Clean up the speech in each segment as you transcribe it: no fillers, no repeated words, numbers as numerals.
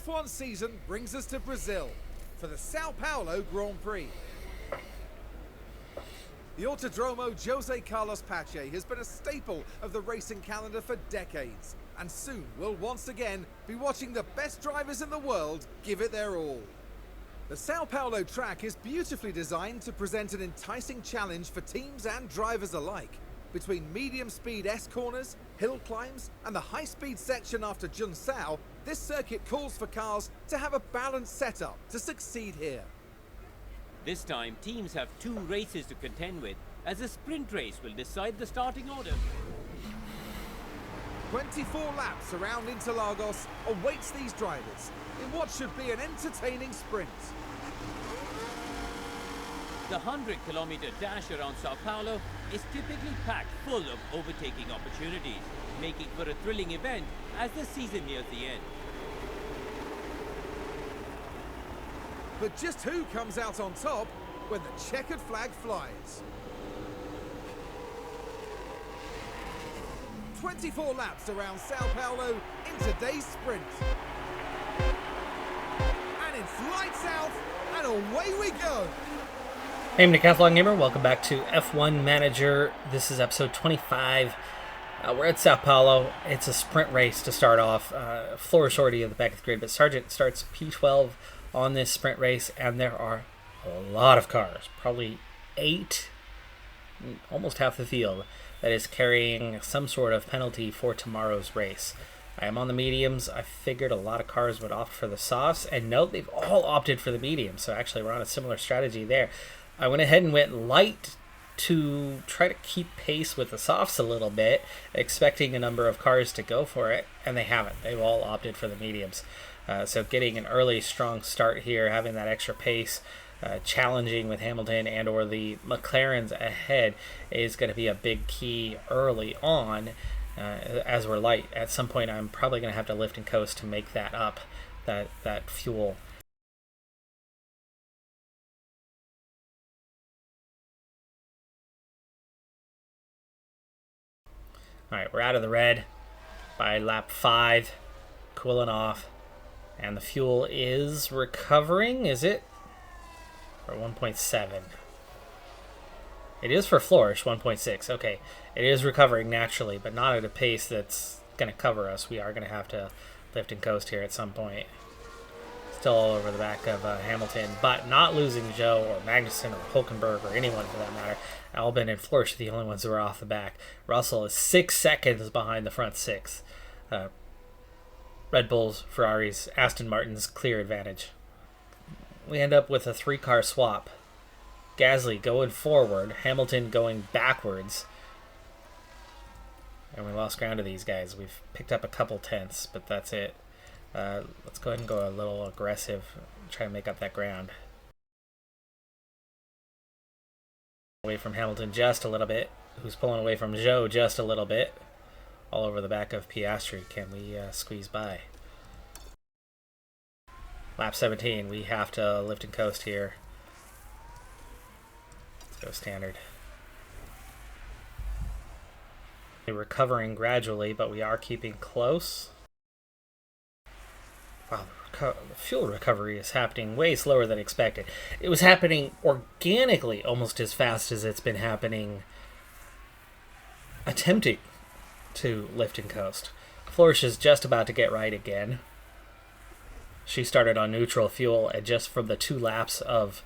F1 season brings us to Brazil for the Sao Paulo Grand Prix. The Autodromo Jose Carlos Pache has been a staple of the racing calendar for decades, and soon we'll once again be watching the best drivers in the world give it their all. The Sao Paulo track is beautifully designed to present an enticing challenge for teams and drivers alike. Between medium-speed S-corners, hill climbs, and the high-speed section after Junção, this circuit calls for cars to have a balanced setup to succeed here. This time, teams have 2 races to contend with, as a sprint race will decide the starting order. 24 laps around Interlagos awaits these drivers in what should be an entertaining sprint. The 100-kilometer dash around Sao Paulo is typically packed full of overtaking opportunities, making for a thrilling event as the season nears the end. But just who comes out on top when the checkered flag flies? 24 laps around Sao Paulo in today's sprint. And it's lights out, and away we go! Hey, I'm Decathlon Gamer. Welcome back to F1 Manager. This is episode 25. We're at Sao Paulo. It's a sprint race to start off. Flourish already at the back of the grid, but Sargent starts P12 on this sprint race, and there are a lot of cars, probably 8, almost half the field, that is carrying some sort of penalty for tomorrow's race. I am on the mediums. I figured a lot of cars would opt for the softs, and note they've all opted for the mediums, so actually we're on a similar strategy there. I went ahead and went light to try to keep pace with the softs a little bit, expecting a number of cars to go for it, and they haven't. They've all opted for the mediums. So getting an early strong start here, having that extra pace, challenging with Hamilton and or the McLarens ahead is going to be a big key early on as we're light. At some point I'm probably going to have to lift and coast to make that up, that fuel. Alright, we're out of the red by lap 5, cooling off. And the fuel is recovering, is it? Or 1.7. It is for Flourish, 1.6. Okay, it is recovering naturally, but not at a pace that's going to cover us. We are going to have to lift and coast here at some point. Still all over the back of Hamilton, but not losing Joe or Magnussen or Hulkenberg or anyone for that matter. Albon and Flourish are the only ones who are off the back. Russell is 6 seconds behind the front 6. Red Bulls, Ferraris, Aston Martin's clear advantage. We end up with a 3-car swap. Gasly going forward, Hamilton going backwards. And we lost ground to these guys. We've picked up a couple tenths, but that's it. Let's go ahead and go a little aggressive, try to make up that ground. Away from Hamilton just a little bit. Who's pulling away from Joe just a little bit. All over the back of Piastri. Can we squeeze by? Lap 17. We have to lift and coast here. Let's go standard. We're recovering gradually, but we are keeping close. Wow, the fuel recovery is happening way slower than expected. It was happening organically almost as fast as it's been happening attempting to lift and coast. Flourish is just about to get right again. She started on neutral fuel, and just from the 2 laps of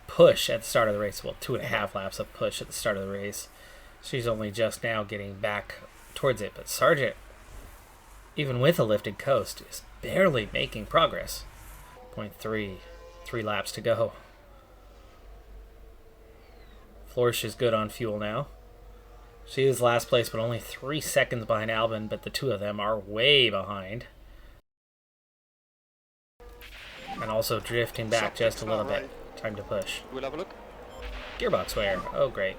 push at the start of the race, well, 2.5 laps of push at the start of the race, she's only just now getting back towards it. But Sargent, even with a lifted coast, is barely making progress. 0.3, 3 laps to go. Flourish is good on fuel now. She is last place, but only 3 seconds behind Albon, but the 2 of them are way behind. And also drifting back just a little bit. Time to push. We'll have a look. Gearbox wear. Oh, great.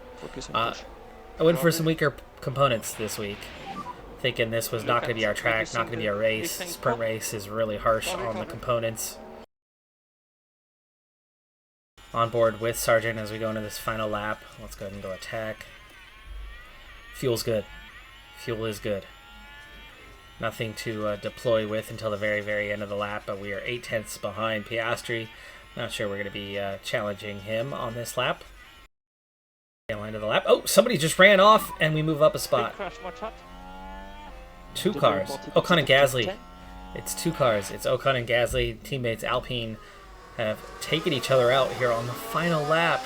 I went for some weaker components this week, thinking this was not going to be our track, not going to be our race. Sprint race is really harsh on the components. On board with Sargent as we go into this final lap. Let's go ahead and go attack. Fuel's good. Fuel is good. Nothing to deploy with until the very, very end of the lap, but we are 8/10 behind Piastri. Not sure we're going to be challenging him on this lap. Tail end of the lap. Oh, somebody just ran off, and we move up a spot. Two cars. Ocon and Gasly. It's two cars. It's Ocon and Gasly. Teammates Alpine have taken each other out here on the final lap.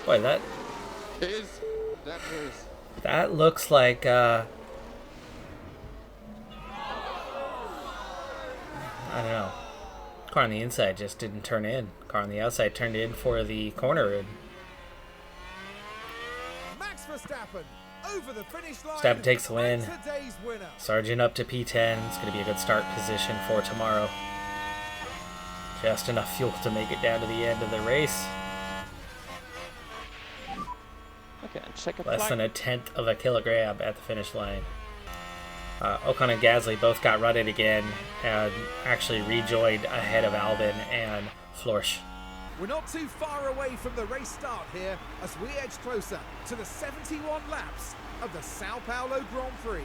Boy, that looks like I don't know. Car on the inside just didn't turn in. Car on the outside turned in for the corner. And Max Verstappen over the finish line. Verstappen takes the win. Today's winner. Sargent up to P10. It's going to be a good start position for tomorrow. Just enough fuel to make it down to the end of the race. Okay, and check Less than 1/10 of a kilogram at the finish line. Ocon and Gasly both got rutted again and actually rejoined ahead of Albon and Florsch. We're not too far away from the race start here as we edge closer to the 71 laps of the Sao Paulo Grand Prix.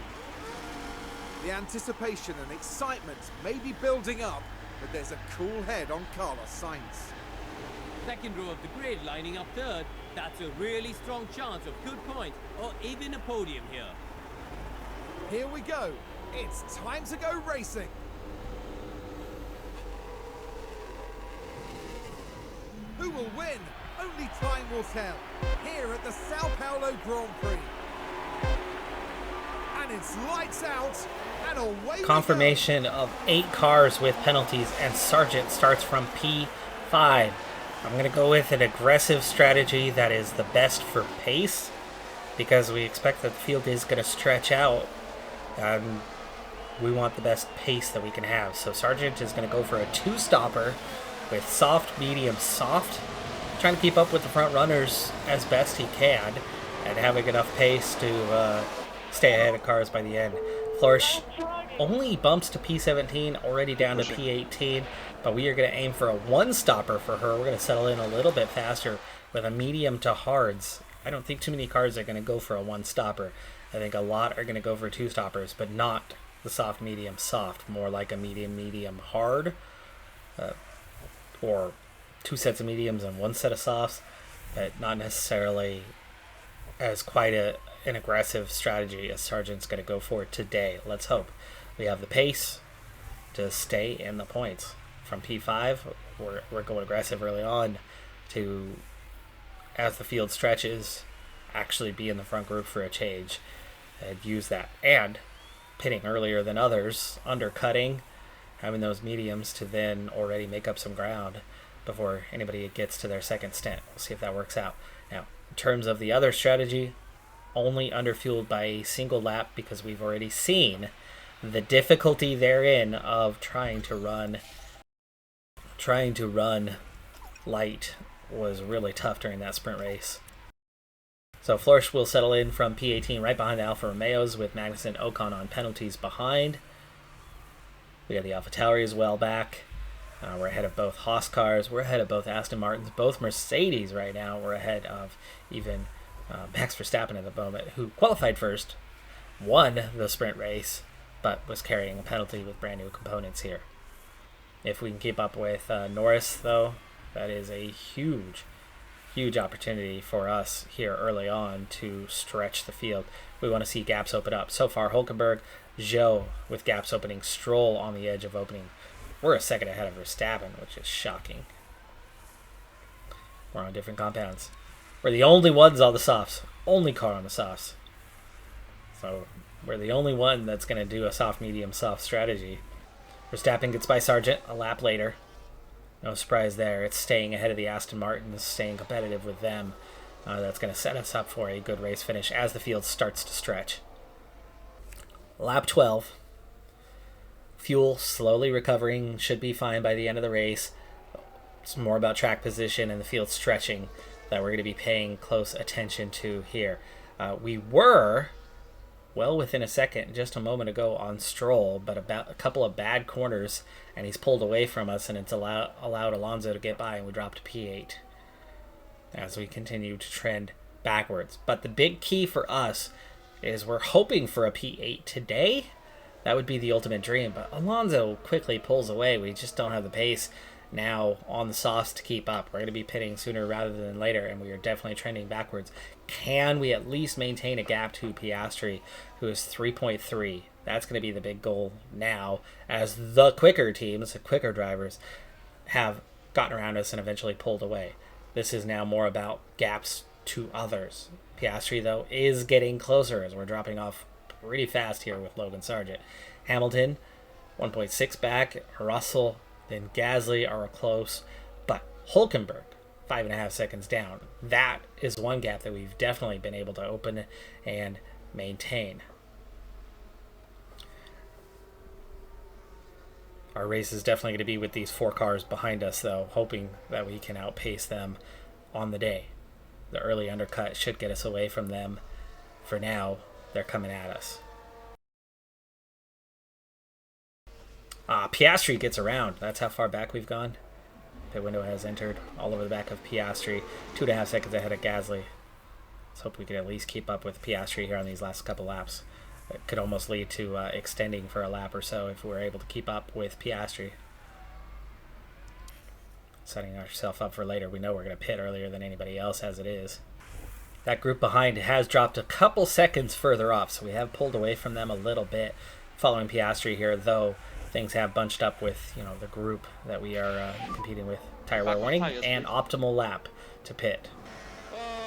The anticipation and excitement may be building up, but there's a cool head on Carlos Sainz. Second row of the grid lining up third. That's a really strong chance of good points or even a podium here. Here we go. It's time to go racing. Who will win? Only time will tell. Here at the Sao Paulo Grand Prix. And it's lights out and away Confirmation of 8 cars with penalties, and Sargent starts from P5. I'm going to go with an aggressive strategy that is the best for pace, because we expect that the field is going to stretch out, and we want the best pace that we can have. So Sargent is going to go for a 2-stopper with soft, medium, soft, trying to keep up with the front runners as best he can, and having enough pace to stay ahead of cars by the end. Florsch only bumps to P17, already down to P18, but we are going to aim for a 1-stopper for her. We're going to settle in a little bit faster with a medium to hards. I don't think too many cars are going to go for a 1-stopper. I think a lot are going to go for 2-stoppers, but not the soft, medium, soft. More like a medium, medium, hard, or 2 sets of mediums and 1 set of softs, but not necessarily as quite an aggressive strategy as Sargent's going to go for today. Let's hope. We have the pace to stay in the points. From P5, we're going aggressive early on to, as the field stretches, actually be in the front group for a change and use that. And pitting earlier than others, undercutting, having those mediums to then already make up some ground before anybody gets to their second stint. We'll see if that works out. Now, in terms of the other strategy, only underfueled by a single lap, because we've already seen the difficulty therein of trying to run light was really tough during that sprint race. So Florsch will settle in from P18 right behind the Alfa Romeos, with Magnussen and Ocon on penalties behind. We got the AlphaTauri as well back. We're ahead of both Haas cars. We're ahead of both Aston Martins, both Mercedes right now. We're ahead of even Max Verstappen at the moment, who qualified first, won the sprint race, but was carrying a penalty with brand new components here. If we can keep up with Norris, though, that is a huge, huge opportunity for us here early on to stretch the field. We want to see gaps open up. So far, Hulkenberg, Zhou with gaps opening, Stroll on the edge of opening. We're a second ahead of Verstappen, which is shocking. We're on different compounds. We're the only ones on the softs. Only car on the softs. So we're the only one that's going to do a soft, medium, soft strategy. Verstappen gets by Sargent a lap later. No surprise there. It's staying ahead of the Aston Martins, staying competitive with them. That's going to set us up for a good race finish as the field starts to stretch. Lap 12. Fuel slowly recovering. Should be fine by the end of the race. It's more about track position and the field stretching that we're going to be paying close attention to here. We were well within a second just a moment ago on Stroll, but about a couple of bad corners, and he's pulled away from us, and it's allowed Alonso to get by, and we dropped to P8 as we continue to trend backwards. But the big key for us is we're hoping for a P8 today. That would be the ultimate dream. But Alonso quickly pulls away. We just don't have the pace now on the softs to keep up. We're going to be pitting sooner rather than later, and we are definitely trending backwards. Can we at least maintain a gap to Piastri, who is 3.3? That's going to be the big goal now, as the quicker teams, the quicker drivers, have gotten around us and eventually pulled away. This is now more about gaps to others. Piastri, though, is getting closer as we're dropping off pretty fast here with Logan Sargent. Hamilton, 1.6 back. Russell, then Gasly are close. But Hülkenberg, 5.5 seconds down. That is one gap that we've definitely been able to open and maintain. Our race is definitely going to be with these 4 cars behind us, though, hoping that we can outpace them on the day. The early undercut should get us away from them. For now, they're coming at us. Piastri gets around. That's how far back we've gone. Pit window has entered all over the back of Piastri. 2.5 seconds ahead of Gasly. Let's hope we can at least keep up with Piastri here on these last couple laps. It could almost lead to extending for a lap or so if we're able to keep up with Piastri. Setting ourselves up for later. We know we're going to pit earlier than anybody else as it is. That group behind has dropped a couple seconds further off, so we have pulled away from them a little bit following Piastri here, though things have bunched up with, you know, the group that we are competing with. Tire wear warning and optimal lap to pit.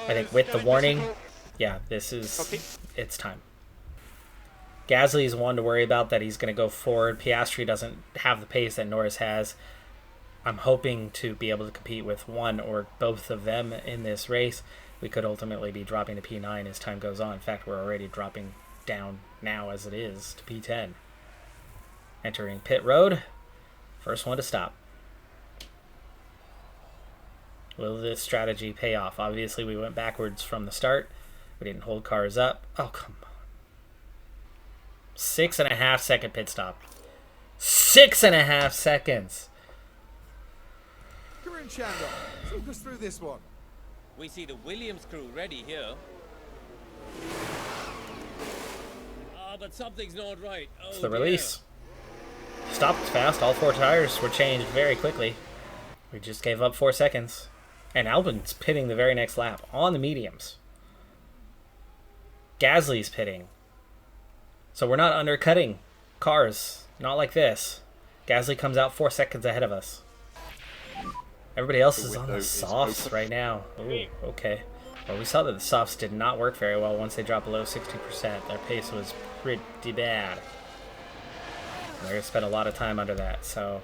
I think with the warning, yeah, this is, it's time. Gasly is one to worry about, that he's going to go forward. Piastri doesn't have the pace that Norris has. I'm hoping to be able to compete with one or both of them in this race. We could ultimately be dropping to P9 as time goes on. In fact, we're already dropping down now as it is to P10. Entering pit road. First one to stop. Will this strategy pay off? Obviously, we went backwards from the start. We didn't hold cars up. Oh, come on. 6.5 second pit stop. 6.5 seconds. Corinne Chandon, talk us through this one. We see the Williams crew ready here. But something's not right. Oh, It's the release. Stopped fast. All 4 tires were changed very quickly. We just gave up 4 seconds. And Albon's pitting the very next lap on the mediums. Gasly's pitting. So we're not undercutting cars. Not like this. Gasly comes out 4 seconds ahead of us. Everybody else is on the softs right now. Ooh, okay. Well, we saw that the softs did not work very well once they dropped below 60%. Their pace was pretty bad. They're going to spend a lot of time under that, so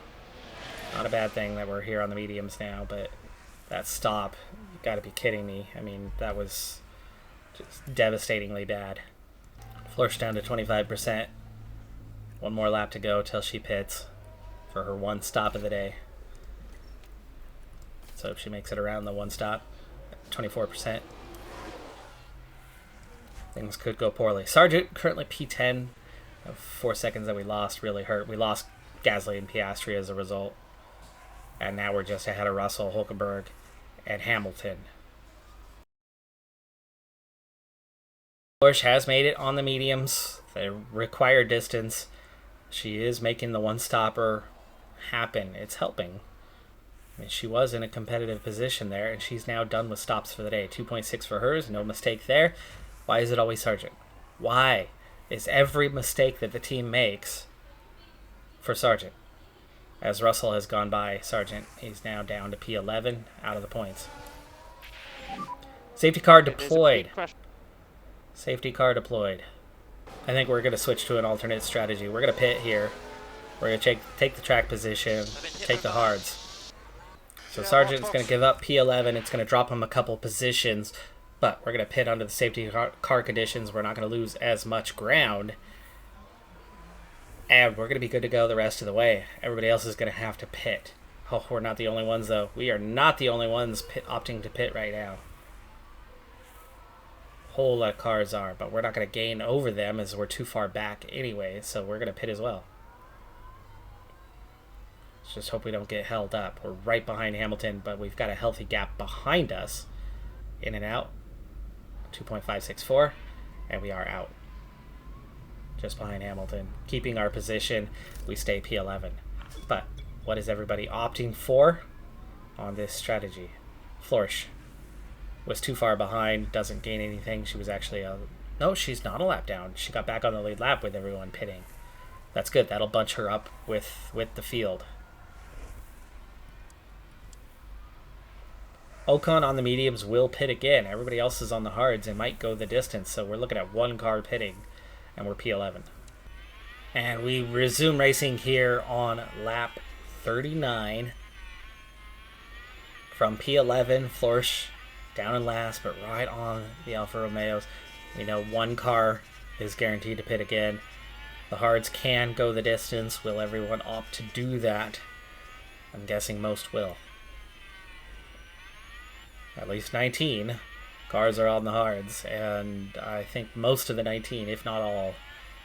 not a bad thing that we're here on the mediums now, but that stop, you got to be kidding me. I mean, that was just devastatingly bad. Florsch down to 25%. One more lap to go till she pits for her one stop of the day. So if she makes it around the one stop, 24%. Things could go poorly. Sargent currently P10. 4 seconds that we lost really hurt. We lost Gasly and Piastri as a result. And now we're just ahead of Russell, Hülkenberg, and Hamilton. Florsch has made it on the mediums. The required distance. She is making the one-stopper happen. It's helping. I mean, she was in a competitive position there, and she's now done with stops for the day. 2.6 for hers, no mistake there. Why is it always Sargent? Why is every mistake that the team makes for Sargent? As Russell has gone by Sargent, he's now down to P11, out of the points. Safety car deployed. Safety car deployed. I think we're going to switch to an alternate strategy. We're going to pit here. We're going to take the track position, take the hards. So Sargent's going to give up P11. It's going to drop him a couple positions, but we're going to pit under the safety car conditions. We're not going to lose as much ground. And we're going to be good to go the rest of the way. Everybody else is going to have to pit. Oh, we're not the only ones, though. We are not the only ones opting to pit right now. Whole lot of cars are, but we're not going to gain over them as we're too far back anyway, so we're going to pit as well. Let's just hope we don't get held up. We're right behind Hamilton, but we've got a healthy gap behind us. In and out. 2.564, and we are out. Just behind Hamilton. Keeping our position, we stay P11. But what is everybody opting for on this strategy? Flourish was too far behind, doesn't gain anything. She was actually no, she's not a lap down. She got back on the lead lap with everyone pitting. That's good. That'll bunch her up with the field. Ocon on the mediums will pit again. Everybody else is on the hards and might go the distance. So we're looking at one car pitting, and we're P11. And we resume racing here on lap 39. From P11, Flourish down in last, but right on the Alfa Romeos. We know one car is guaranteed to pit again. The hards can go the distance. Will everyone opt to do that? I'm guessing most will. At least 19 cars are on the hards, and I think most of the 19, if not all,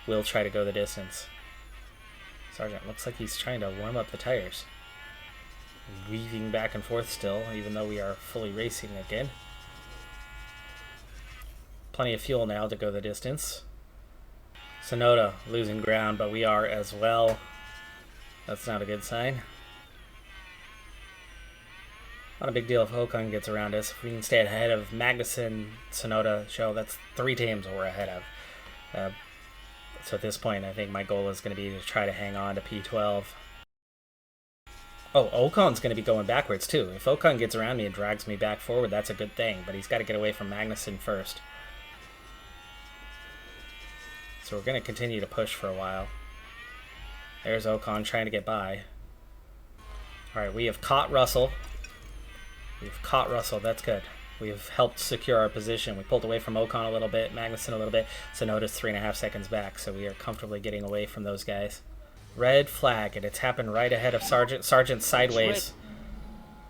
will try to go the distance. Sargent looks like he's trying to warm up the tires. Weaving back and forth still, even though we are fully racing again. Plenty of fuel now to go the distance. Sonoda losing ground, but we are as well. That's not a good sign. Not a big deal if Ocon gets around us. If we can stay ahead of Magnussen, Sonoda, Show, that's 3 teams we're ahead of. So at this point, I think my goal is going to be to try to hang on to P12. Oh, Ocon's going to be going backwards too. If Ocon gets around me and drags me back forward, that's a good thing. But he's got to get away from Magnussen first. So we're going to continue to push for a while. There's Ocon trying to get by. Alright, we have caught Russell. We've caught Russell, that's good. We've helped secure our position. We pulled away from Ocon a little bit, Magnussen a little bit. Sonoda's 3.5 seconds back, so we are comfortably getting away from those guys. Red flag, and it's happened right ahead of Sargent. Sargent sideways.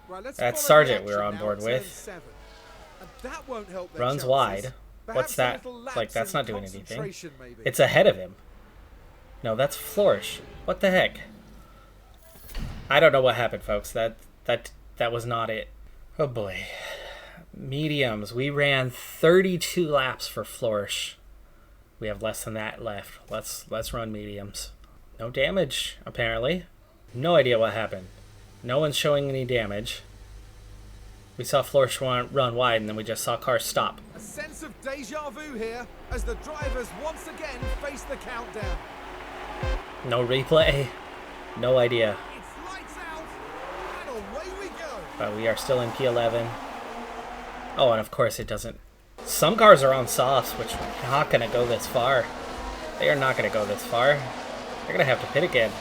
Right, that's Sargent we're on board with. Runs wide. What's that? Like, that's not doing anything. It's ahead of him. No, that's Flourish. What the heck? I don't know what happened, folks. That was not it. Oh boy. Mediums. We ran 32 laps for Flourish. We have less than that left. Let's run mediums. No damage, apparently. No idea what happened. No one's showing any damage. We saw Flourish run wide, and then we just saw cars stop. A sense of deja vu here as the drivers once again face the countdown. No replay. No idea. It's lights out, and away we go. But we are still in P11. Oh, and of course it doesn't. Some cars are on softs, which are not going to go this far. They are not going to go this far. They're going to have to pit again.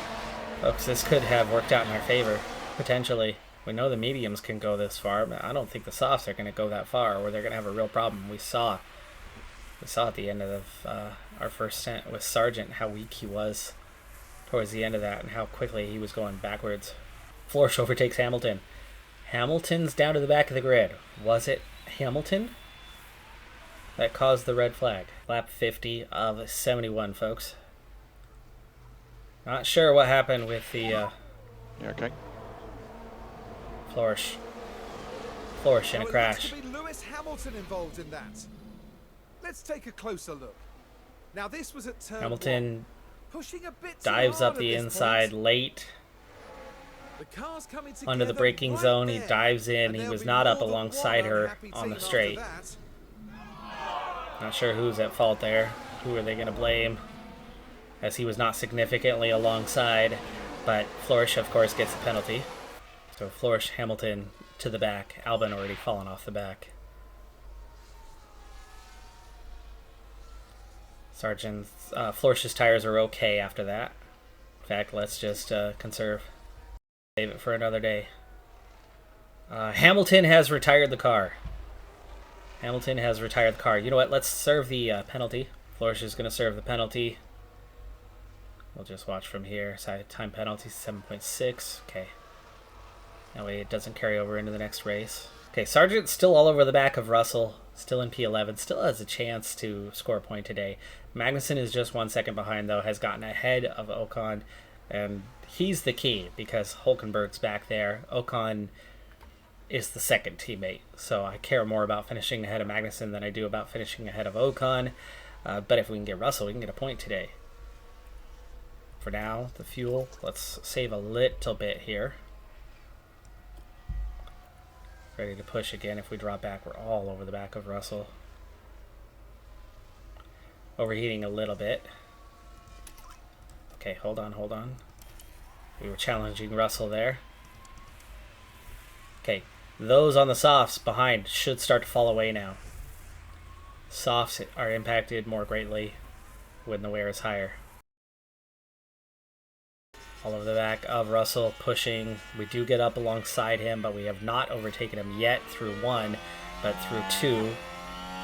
Folks, this could have worked out in our favor, potentially. We know the mediums can go this far, but I don't think the softs are going to go that far, or they're going to have a real problem. We saw at the end of our first stint with Sargent how weak he was towards the end of that and how quickly he was going backwards. Flourish overtakes Hamilton. Hamilton's down to the back of the grid. Was it Hamilton that caused the red flag? Lap 50 of 71, folks. Not sure what happened with the... Yeah, okay. Flourish in a crash. To be Lewis Hamilton involved in that. Let's take a closer look. Now this was at turn Hamilton 1, pushing a bit dives up the inside late the car's coming under the braking right zone. there. He dives in. He was not up alongside her on the straight. Not sure who's at fault there. Who are they going to blame? As he was not significantly alongside. But Flourish, of course, gets the penalty. So Flourish, Hamilton to the back. Albon already fallen off the back. Flourish's tires are okay after that. In fact, let's just conserve. Save it for another day. Hamilton has retired the car. Hamilton has retired the car. You know what? Let's serve the penalty. Flourish is going to serve the penalty. We'll just watch from here. Side time penalty 7.6. Okay. That way it doesn't carry over into the next race. Okay, Sargent's still all over the back of Russell. Still in P11. Still has a chance to score a point today. Magnussen is just 1 second behind, though. Has gotten ahead of Ocon. And he's the key because Hulkenberg's back there. Ocon is the second teammate. So I care more about finishing ahead of Magnussen than I do about finishing ahead of Ocon. But if we can get Russell, we can get a point today. For now, the fuel, let's save a little bit here. Ready to push again. If we drop back, we're all over the back of Russell. Overheating a little bit. Okay, hold on. We were challenging Russell there. Okay, those on the softs behind should start to fall away now. Softs are impacted more greatly when the wear is higher. All over the back of Russell, pushing. We do get up alongside him, but we have not overtaken him yet through 1, but through 2.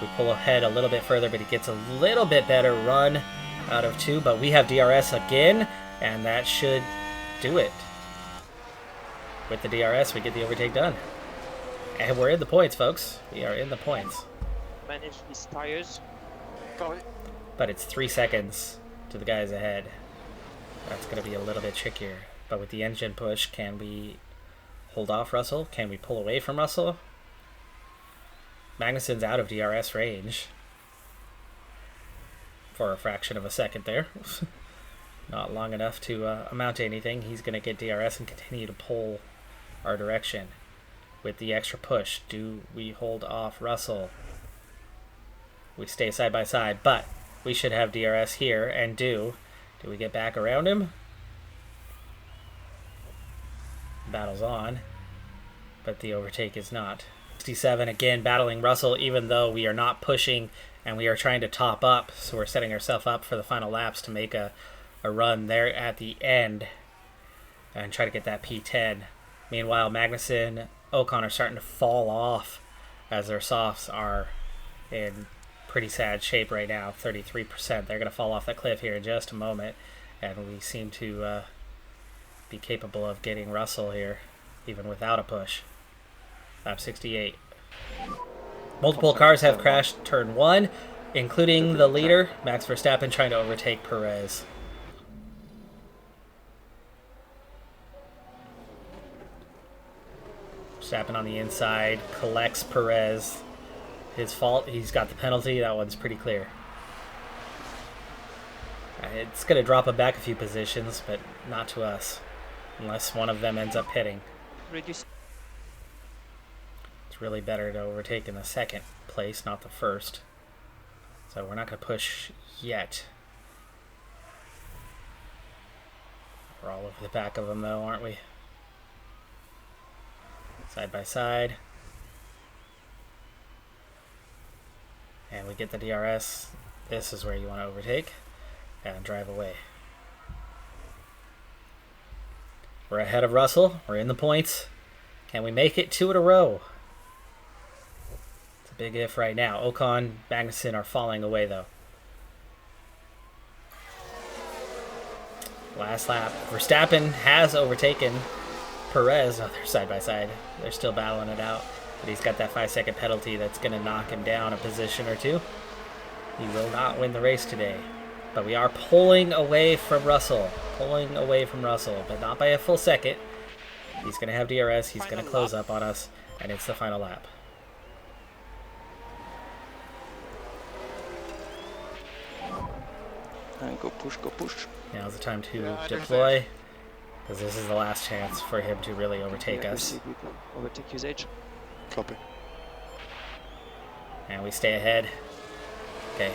We pull ahead a little bit further, but he gets a little bit better run out of 2, but we have DRS again, and that should do it. With the DRS, we get the overtake done. And we're in the points, folks. We are in the points. Manage these tires. But it's 3 seconds to the guys ahead. That's going to be a little bit trickier. But with the engine push, can we hold off Russell? Can we pull away from Russell? Magnussen's out of DRS range. For a fraction of a second there. Not long enough to amount to anything. He's going to get DRS and continue to pull our direction. With the extra push, do we hold off Russell? We stay side by side, but we should have DRS here, and do we get back around him? Battle's on, but the overtake is not. 67 again battling Russell, even though we are not pushing and we are trying to top up, so we're setting ourselves up for the final laps to make a run there at the end and try to get that P10. Meanwhile, Magnussen, Ocon are starting to fall off as their softs are in pretty sad shape right now, 33%. They're going to fall off that cliff here in just a moment, and we seem to be capable of getting Russell here, even without a push. Lap 68. Multiple cars have crashed turn 1, including the leader, Max Verstappen, trying to overtake Perez. Verstappen on the inside, collects Perez. His fault, he's got the penalty, that one's pretty clear. It's going to drop him back a few positions, but not to us, unless one of them ends up hitting. It's really better to overtake in the second place, not the first. So we're not going to push yet. We're all over the back of them though, aren't we? Side by side. And we get the DRS. This is where you want to overtake and drive away. We're ahead of Russell. We're in the points. Can we make it 2 in a row? It's a big if right now. Ocon, Magnussen are falling away though. Last lap. Verstappen has overtaken Perez. Oh, they're side by side. They're still battling it out. But he's got that 5-second penalty that's going to knock him down a position or 2. He will not win the race today. But we are pulling away from Russell. Pulling away from Russell, but not by a full second. He's going to have DRS. He's going to close up on us, and it's the final lap. And go push, go push. Now's the time to deploy, because this is the last chance for him to really overtake us. Overtake usage. Copy. And we stay ahead. Okay.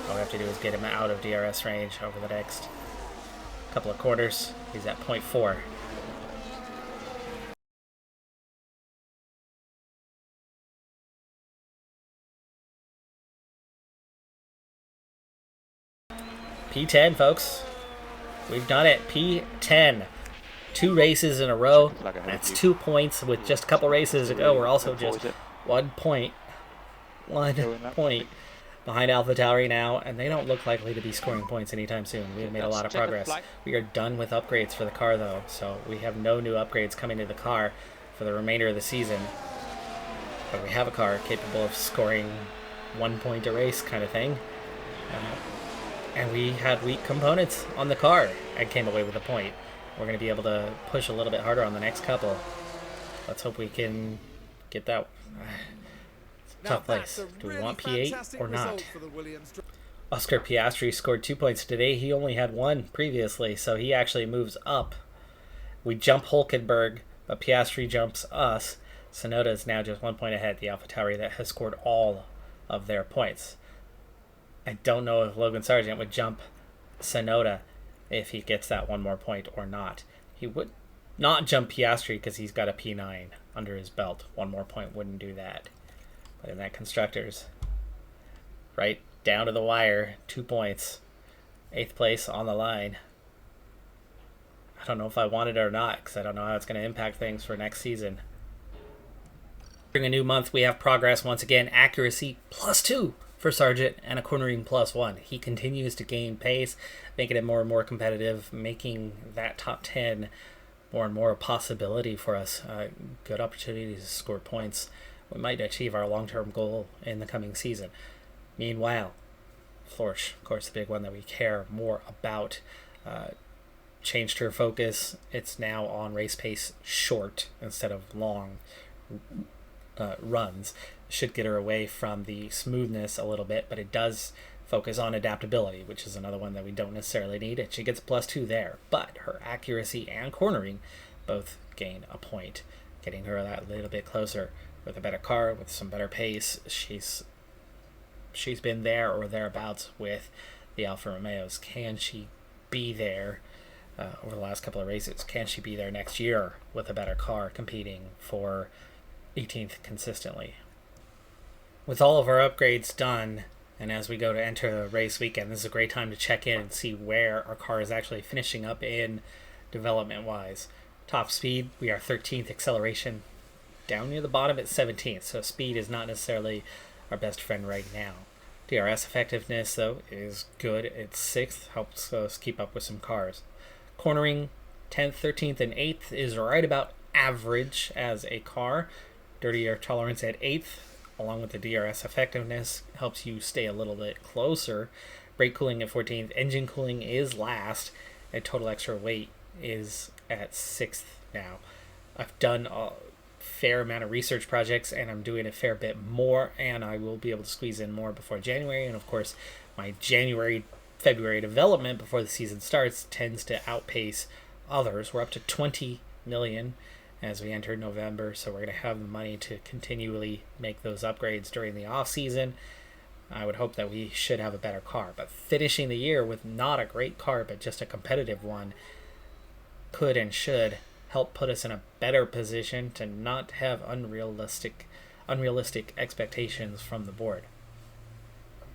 All we have to do is get him out of DRS range over the next couple of quarters. He's at 0.4. P10, folks. We've done it. P10. 2 races in a row. That's 2 points with just a couple races to go. We're also just 1 point behind AlphaTauri now, and they don't look likely to be scoring points anytime soon. We have made a lot of progress. We are done with upgrades for the car, though, so we have no new upgrades coming to the car for the remainder of the season. But we have a car capable of scoring 1 point a race kind of thing. And we had weak components on the car and came away with a point. We're going to be able to push a little bit harder on the next couple. Let's hope we can get that. Tough place. Do we want P8 or not? Oscar Piastri scored 2 points today. He only had 1 previously, so he actually moves up. We jump Hulkenberg, but Piastri jumps us. Sonoda is now just 1 point ahead, the AlphaTauri that has scored all of their points. I don't know if Logan Sargent would jump Sonoda if he gets that 1 more point or not. He would not jump Piastri because he's got a P9 under his belt. 1 more point wouldn't do that. But in that Constructors, right down to the wire, 2 points. 8th place on the line. I don't know if I want it or not because I don't know how it's going to impact things for next season. During a new month, we have progress once again. Accuracy +2 for Sargent and a cornering +1. He continues to gain pace, making it more and more competitive, making that top 10 more and more a possibility for us. Good opportunities to score points. We might achieve our long-term goal in the coming season. Meanwhile, Florsch, of course, the big one that we care more about, changed her focus. It's now on race pace short instead of long runs. Should get her away from the smoothness a little bit, but it does focus on adaptability, which is another one that we don't necessarily need, and she gets +2 there. But her accuracy and cornering both gain a point, getting her that little bit closer. With a better car, with some better pace, she's been there or thereabouts with the Alfa Romeos. Can she be there over the last couple of races? Can she be there next year with a better car, competing for 18th consistently? With all of our upgrades done, and as we go to enter the race weekend, this is a great time to check in and see where our car is actually finishing up in development-wise. Top speed, we are 13th. Acceleration, down near the bottom at 17th, so speed is not necessarily our best friend right now. DRS effectiveness, though, is good. It's 6th, helps us keep up with some cars. Cornering, 10th, 13th, and 8th is right about average as a car. Dirty air tolerance at 8th, along with the DRS effectiveness, helps you stay a little bit closer. Brake cooling at 14th. Engine cooling is last, and total extra weight is at 6th now. I've done a fair amount of research projects, and I'm doing a fair bit more, and I will be able to squeeze in more before January. And of course, my February development before the season starts tends to outpace others. We're up to 20 million as we enter November, so we're going to have the money to continually make those upgrades during the off season. I would hope that we should have a better car, but finishing the year with not a great car but just a competitive one could and should help put us in a better position to not have unrealistic expectations from the board.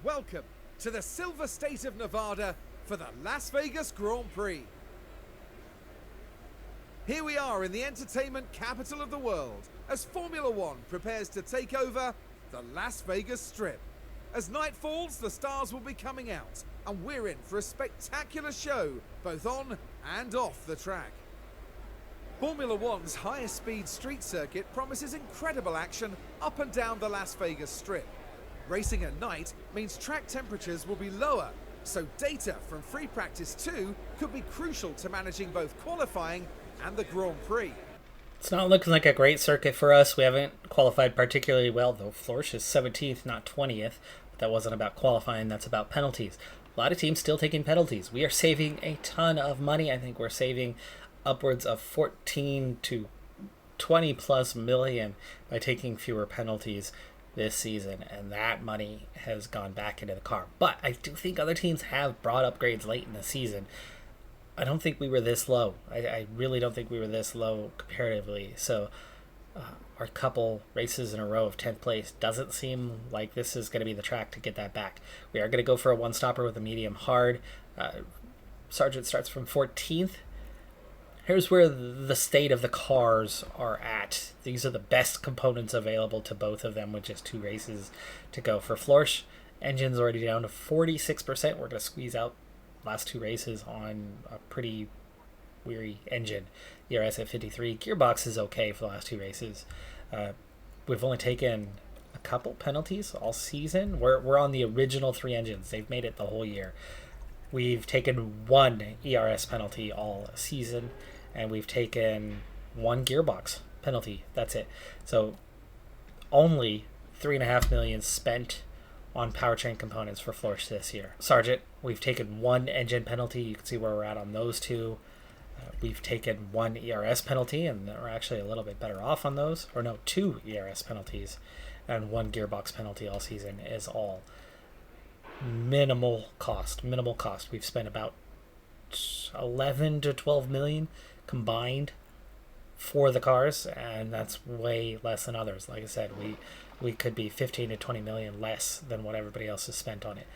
Welcome to the Silver State of Nevada for the Las Vegas Grand Prix. Here we are in the entertainment capital of the world as Formula One prepares to take over the Las Vegas Strip. As night falls, the stars will be coming out, and we're in for a spectacular show both on and off the track. Formula One's highest speed street circuit promises incredible action up and down the Las Vegas Strip. Racing at night means track temperatures will be lower, so data from free practice 2 could be crucial to managing both qualifying and the Grand Prix. It's not looking like a great circuit for us. We haven't qualified particularly well, though. Florsch is 17th, not 20th. But that wasn't about qualifying, that's about penalties. A lot of teams still taking penalties. We are saving a ton of money. I think we're saving upwards of 14 to 20 plus million by taking fewer penalties this season, and that money has gone back into the car. But I do think other teams have brought upgrades late in the season. I don't think we were this low. I really don't think we were this low comparatively. So our couple races in a row of 10th place doesn't seem like this is going to be the track to get that back. We are going to go for a one-stopper with a medium hard. Sargent starts from 14th. Here's where the state of the cars are at. These are the best components available to both of them with just 2 races to go. For Florsch, engine's already down to 46%. We're going to squeeze out last 2 races on a pretty weary engine. ERS at 53. Gearbox is okay for the last 2 races. We've only taken a couple penalties all season. We're on the original 3 engines. They've made it the whole year. We've taken 1 ERS penalty all season, and we've taken 1 gearbox penalty. That's it. So only 3.5 million spent on powertrain components for Florsch this year. Sargent, we've taken 1 engine penalty. You can see where we're at on those 2. We've taken 1 ERS penalty, and we're actually a little bit better off on those. Or no, 2 ERS penalties and 1 gearbox penalty all season is all minimal cost. We've spent about 11 to 12 million combined for the cars, and that's way less than others. Like I said, we could be 15 to 20 million less than what everybody else has spent on it.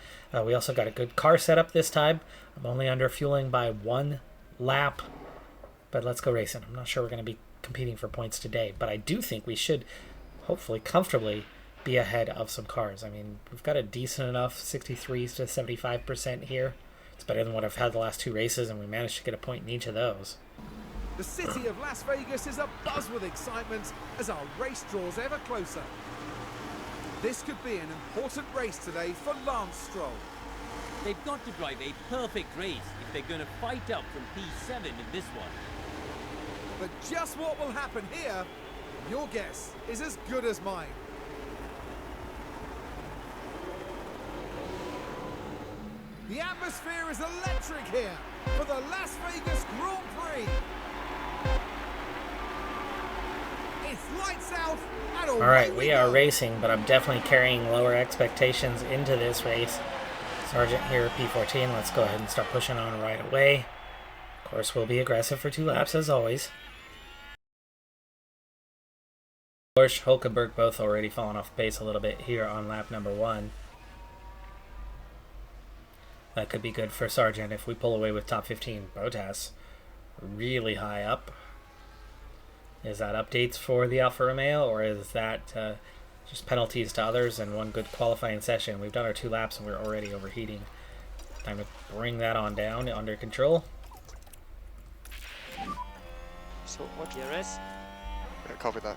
We also got a good car setup this time. I'm only under fueling by 1 lap, but let's go racing. I'm not sure we're going to be competing for points today, but I do think we should hopefully comfortably be ahead of some cars. I mean, we've got a decent enough 63s to 75% here. It's better than what I've had the last 2 races, and we managed to get a point in each of those. The city of Las Vegas is abuzz with excitement as our race draws ever closer. This could be an important race today for Lance Stroll. They've got to drive a perfect race if they're going to fight up from P7 in this one. But just what will happen here, your guess is as good as mine. The atmosphere is electric here for the Las Vegas Grand Prix. It's lights out and away. All right, we are go. racing, but I'm definitely carrying lower expectations into this race. Sargent here, P14. Let's go ahead and start pushing on right away. Of course, we'll be aggressive for 2 laps as always. Porsche, Hulkenberg both already fallen off pace a little bit here on lap number 1. That could be good for Sargent if we pull away with top 15. Bottas really high up. Is that updates for the Alfa Romeo, or is that just penalties to others and 1 good qualifying session? We've done our 2 laps and we're already overheating. Time to bring that on down, under control. So what DRS? Yeah, copy that.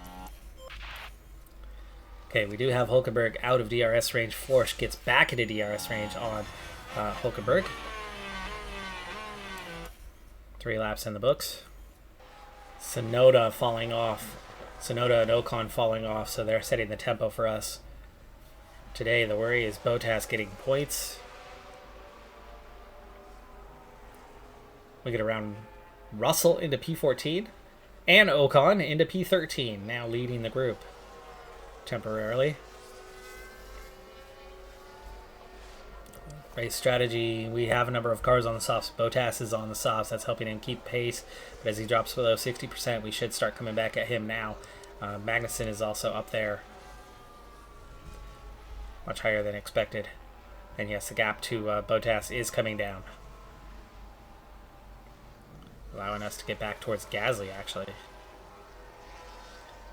Okay, we do have Hulkenberg out of DRS range. Florsch gets back into DRS range on Hulkenberg. 3 laps in the books. Sonoda falling off. Sonoda and Ocon falling off, so they're setting the tempo for us. Today, the worry is Bottas getting points. We get around Russell into P14 and Ocon into P13, now leading the group temporarily. Race strategy, we have a number of cars on the softs. Bottas is on the softs. That's helping him keep pace. But as he drops below 60%, we should start coming back at him now. Magnussen is also up there. Much higher than expected. And yes, the gap to Bottas is coming down. Allowing us to get back towards Gasly, actually.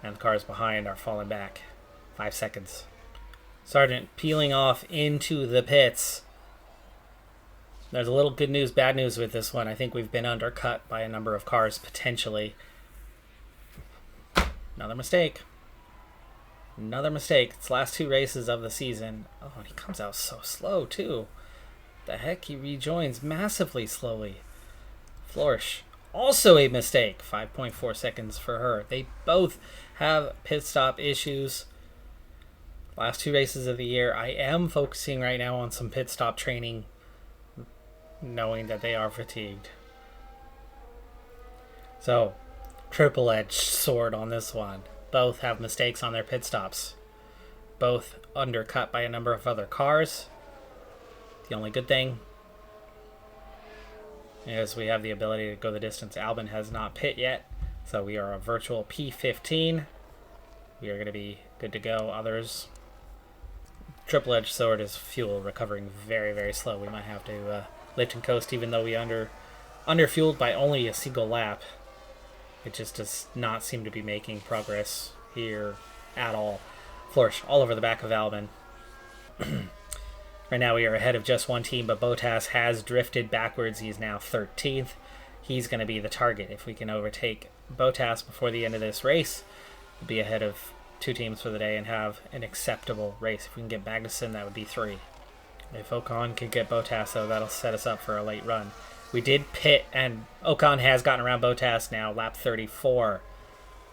And the cars behind are falling back. 5 seconds. Sargent peeling off into the pits. There's a little good news, bad news with this one. I think we've been undercut by a number of cars, potentially. Another mistake. Another mistake. It's the last 2 races of the season. Oh, and he comes out so slow, too. The heck? He rejoins massively slowly. Florsch, also a mistake. 5.4 seconds for her. They both have pit stop issues. Last 2 races of the year. I am focusing right now on some pit stop training, knowing that they are fatigued. So, triple-edged sword on this one. Both have mistakes on their pit stops. Both undercut by a number of other cars. The only good thing is we have the ability to go the distance. Albon has not pit yet, so we are a virtual P15. We are going to be good to go. Others, triple-edged sword is fuel, recovering very, very slow. We might have to lift and coast, even though we underfueled by only a single lap. It just does not seem to be making progress here at all. Florsch all over the back of Albon. Right now we are ahead of just 1 team, but Bottas has drifted backwards. He's now 13th. He's going to be the target. If we can overtake Bottas before the end of this race, we'll be ahead of 2 teams for the day and have an acceptable race. If we can get Magnussen, that would be 3. If Ocon could get Bottas, though, that'll set us up for a late run. We did pit, and Ocon has gotten around Bottas now, lap 34.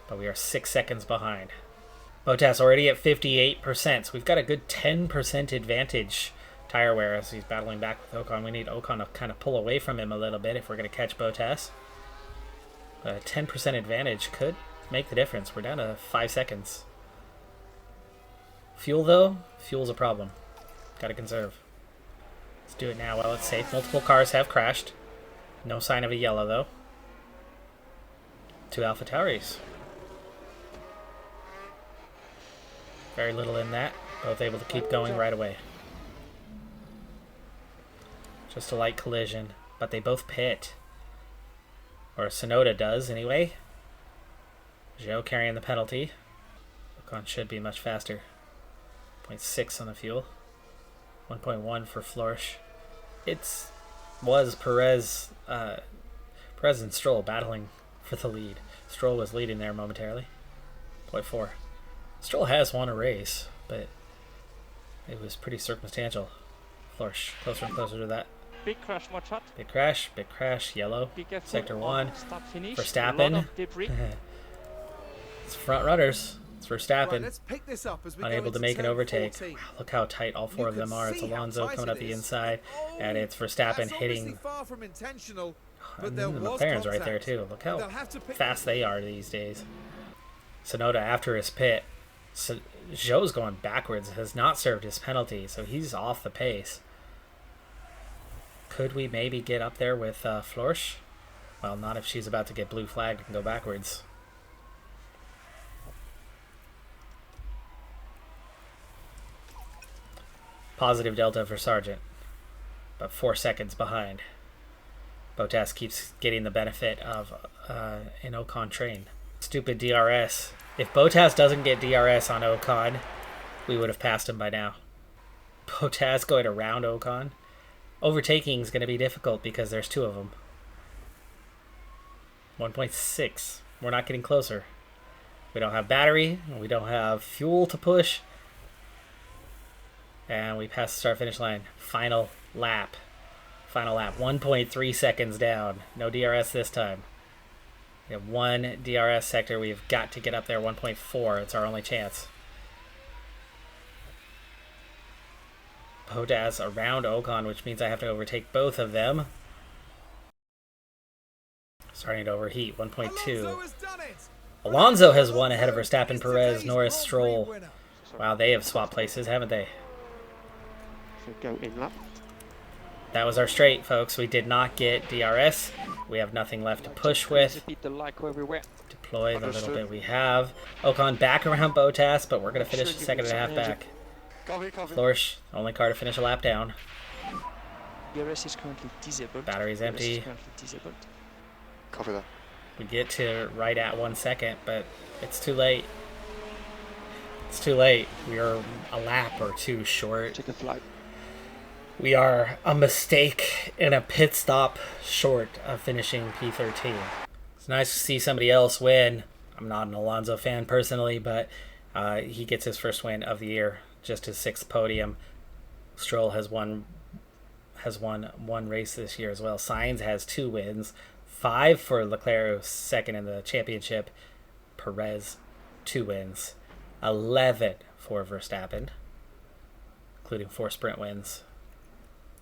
But we are 6 seconds behind. Bottas already at 58%, so we've got a good 10% advantage tire wear as he's battling back with Ocon. We need Ocon to kind of pull away from him a little bit if we're going to catch Bottas. But a 10% advantage could make the difference. We're down to 5 seconds. Fuel, though? Fuel's a problem. Got to conserve. Let's do it now while it's safe. Multiple cars have crashed. No sign of a yellow, though. 2 AlphaTauris. Very little in that. Both able to keep going right away. Just a light collision. But they both pit. Or Tsunoda does, anyway. Zhou carrying the penalty. Ocon should be much faster. 0.6 on the fuel. 1.1 for Flourish. Was Perez and Stroll battling for the lead. Stroll was leading there momentarily. 0.4. Stroll has won a race, but it was pretty circumstantial. Flourish closer and closer to that. Big crash, watch out. Big crash, yellow. Sector 1. Start finish. Verstappen. It's front runners. It's Verstappen. Right, let's pick this up as we Unable go to into make an turn overtake. 14. Wow, look how tight all 4 of them are. It's see how Alonso tight coming it up the is. inside, Oh, and it's Verstappen that's hitting. obviously far from intentional, but And there the was McLaren's right there contact. too. Look They'll how have to pick fast they are these days. Tsunoda after his pit. So Zhou's going backwards. Has not served his penalty, so he's off the pace. Could we maybe get up there with Flourish? Well, not if she's about to get blue flagged and go backwards. Positive delta for Sargent, but 4 seconds behind. Bottas keeps getting the benefit of an Ocon train. Stupid DRS. If Bottas doesn't get DRS on Ocon, we would have passed him by now. Bottas going around Ocon. Overtaking is going to be difficult because there's 2 of them. 1.6. We're not getting closer. We don't have battery. We don't have fuel to push. And we pass the start-finish line. Final lap. 1.3 seconds down. No DRS this time. We have 1 DRS sector. We've got to get up there. 1.4. It's our only chance. Bottas around Ocon, which means I have to overtake both of them. Starting to overheat. 1.2. Alonso has won ahead of Verstappen, Perez, Norris, Stroll. Wow, they have swapped places, haven't they? So go in lap. That was our straight, folks. We did not get DRS. We have nothing left to push with. The like everywhere. Deploy the little bit we have. Ocon back around Bottas, but we're going to finish a second and a half back. Flourish, only car to finish a lap down. DRS is currently disabled. Battery's empty. Copy that. We get to right at 1 second, but it's too late. It's too late. We are a lap or 2 short. Check the flight. We are a mistake and a pit stop short of finishing P13. It's nice to see somebody else win. I'm not an Alonso fan personally, but he gets his first win of the year, just his 6th podium. Stroll has won 1 race this year as well. Sainz has 2 wins, 5 for Leclerc, 2nd in the championship. Perez, 2 wins, 11 for Verstappen, including 4 sprint wins.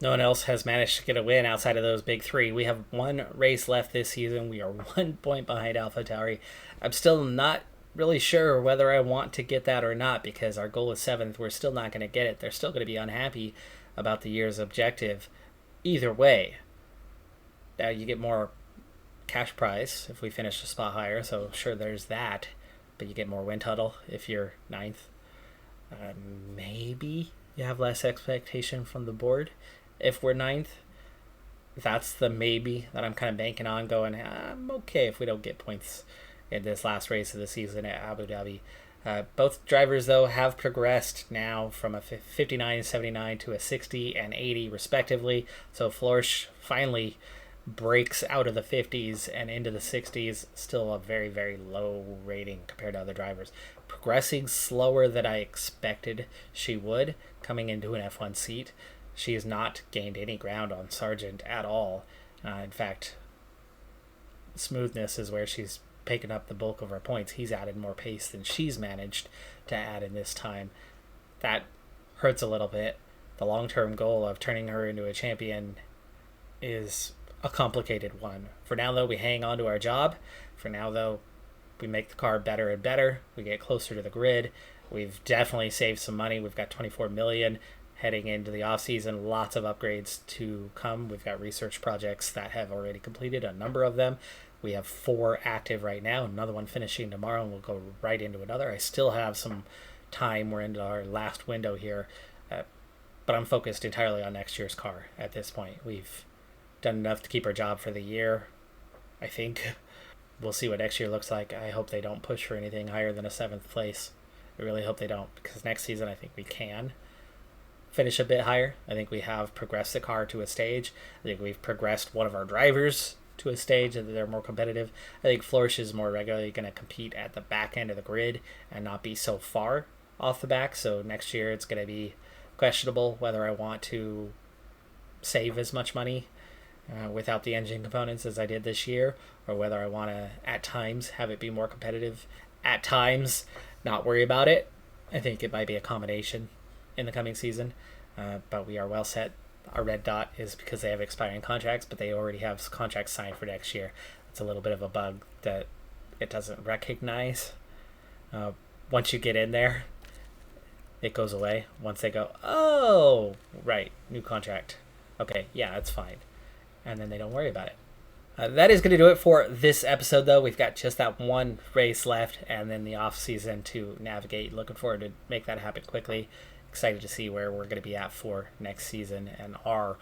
No one else has managed to get a win outside of those big 3. We have 1 race left this season. We are 1 point behind AlphaTauri. I'm still not really sure whether I want to get that or not because our goal is 7th. We're still not going to get it. They're still going to be unhappy about the year's objective. Either way, now you get more cash prize if we finish a spot higher, so sure there's that. But you get more win total if you're 9th. Maybe you have less expectation from the board if we're 9th. That's the maybe that I'm kind of banking on, going, I'm okay if we don't get points in this last race of the season at Abu Dhabi. Both drivers, though, have progressed now from a 59 and 79 to a 60 and 80, respectively. So Flourish finally breaks out of the 50s and into the 60s. Still a very, very low rating compared to other drivers. Progressing slower than I expected she would coming into an F1 seat. She has not gained any ground on Sargent at all. In fact, smoothness is where she's picking up the bulk of her points. He's added more pace than she's managed to add in this time. That hurts a little bit. The long-term goal of turning her into a champion is a complicated one. For now, though, we hang on to our job. For now, though, we make the car better and better. We get closer to the grid. We've definitely saved some money. We've got 24 million heading into the off season. Lots of upgrades to come. We've got research projects that have already completed, a number of them. We have 4 active right now, another one finishing tomorrow, and we'll go right into another. I still have some time. We're into our last window here, but I'm focused entirely on next year's car at this point. We've done enough to keep our job for the year, I think. We'll see what next year looks like. I hope they don't push for anything higher than a 7th place. I really hope they don't, because next season I think we can finish a bit higher. I think we have progressed the car to a stage. I think we've progressed one of our drivers to a stage that they're more competitive. I think Flourish is more regularly going to compete at the back end of the grid and not be so far off the back. So next year it's going to be questionable whether I want to save as much money without the engine components as I did this year, or whether I want to at times have it be more competitive, at times not worry about it. I think it might be a combination in the coming season, but we are well set. Our red dot is because they have expiring contracts, but they already have contracts signed for next year. It's a little bit of a bug that it doesn't recognize. Once you get in there, it goes away. Once they go, oh, right, new contract. Okay, yeah, that's fine. And then they don't worry about it. That is going to do it for this episode, though. We've got just that one race left, and then the off season to navigate. Looking forward to make that happen quickly. Excited to see where we're going to be at for next season, and are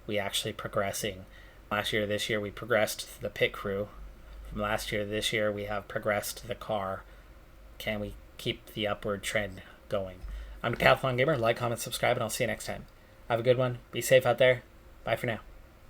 we actually progressing. Last year to this year, we progressed the pit crew. From last year to this year, we have progressed the car. Can we keep the upward trend going? I'm Decathlon Gamer. Like, comment, subscribe, and I'll see you next time. Have a good one. Be safe out there. Bye for now.